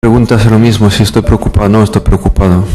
Pregunta hace lo mismo si estoy preocupado o no estoy preocupado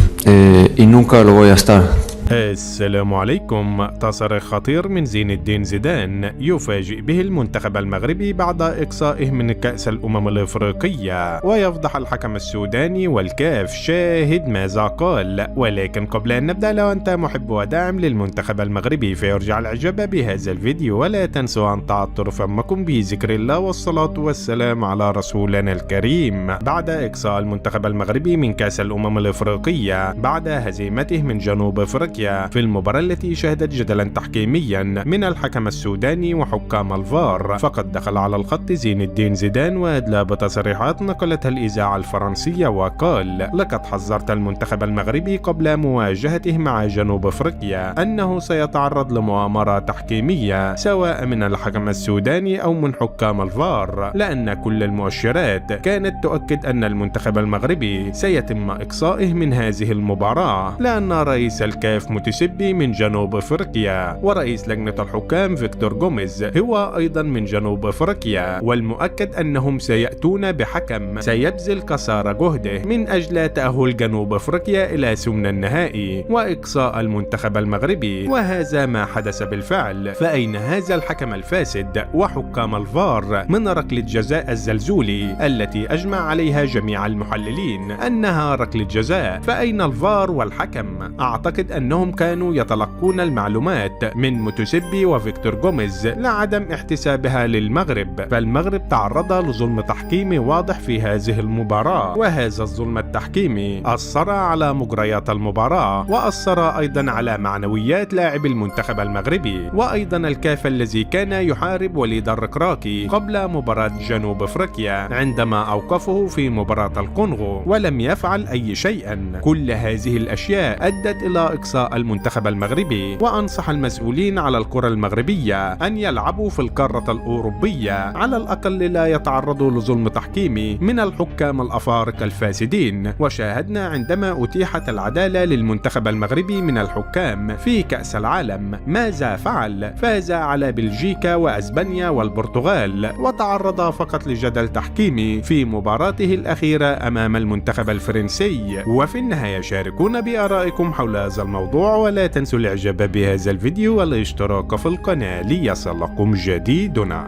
y nunca lo voy a estar. السلام عليكم. تصريح خطير من زين الدين زيدان يفاجئ به المنتخب المغربي بعد إقصائه من كأس الأمم الإفريقية، ويفضح الحكم السوداني والكاف. شاهد ماذا قال. ولكن قبل أن نبدأ، لو أنت محب وداعم للمنتخب المغربي فيرجع الإعجاب بهذا الفيديو، ولا تنسوا أن تعطروا فمكم بذكر الله والصلاة والسلام على رسولنا الكريم. بعد إقصاء المنتخب المغربي من كأس الأمم الإفريقية بعد هزيمته من جنوب أفريقيا في المباراة التي شهدت جدلا تحكيميا من الحكم السوداني وحكام الفار، فقد دخل على الخط زين الدين زيدان وأدلى بتصريحات نقلتها الإذاعة الفرنسية، وقال: لقد حذرت المنتخب المغربي قبل مواجهته مع جنوب أفريقيا أنه سيتعرض لمؤامرة تحكيمية سواء من الحكم السوداني أو من حكام الفار، لأن كل المؤشرات كانت تؤكد أن المنتخب المغربي سيتم إقصائه من هذه المباراة، لأن رئيس الكاف متسبي من جنوب أفريقيا، ورئيس لجنة الحكام فيكتور غوميز هو أيضا من جنوب أفريقيا، والمؤكد أنهم سيأتون بحكم سيبذل قصارى جهده من أجل تأهل جنوب أفريقيا إلى ثمن النهائي وإقصاء المنتخب المغربي، وهذا ما حدث بالفعل. فأين هذا الحكم الفاسد وحكام الفار من ركلة جزاء الزلزولي التي أجمع عليها جميع المحللين أنها ركلة جزاء؟ فأين الفار والحكم؟ أعتقد أنهم كانوا يتلقون المعلومات من متسبي وفيكتور غوميز لعدم احتسابها للمغرب، فالمغرب تعرض لظلم تحكيمي واضح في هذه المباراة، وهذا الظلم التحكيمي أثر على مجريات المباراة، وأثر أيضا على معنويات لاعب المنتخب المغربي، وأيضا الكاف الذي كان يحارب وليد الركراكي قبل مباراة جنوب أفريقيا عندما أوقفه في مباراة الكونغو ولم يفعل أي شيء. كل هذه الأشياء أدت إلى إقصاء المنتخب المغربي، وأنصح المسؤولين على الكرة المغربية أن يلعبوا في القارة الأوروبية، على الأقل لا يتعرضوا لظلم تحكيمي من الحكام الأفارقة الفاسدين. وشاهدنا عندما أتيحت العدالة للمنتخب المغربي من الحكام في كأس العالم ماذا فعل؟ فاز على بلجيكا وأسبانيا والبرتغال، وتعرض فقط لجدل تحكيمي في مباراته الأخيرة أمام المنتخب الفرنسي. وفي النهاية شاركونا بآرائكم حول هذا الموضوع، ولا تنسوا الاعجاب بهذا الفيديو والاشتراك في القناة ليصلكم جديدنا.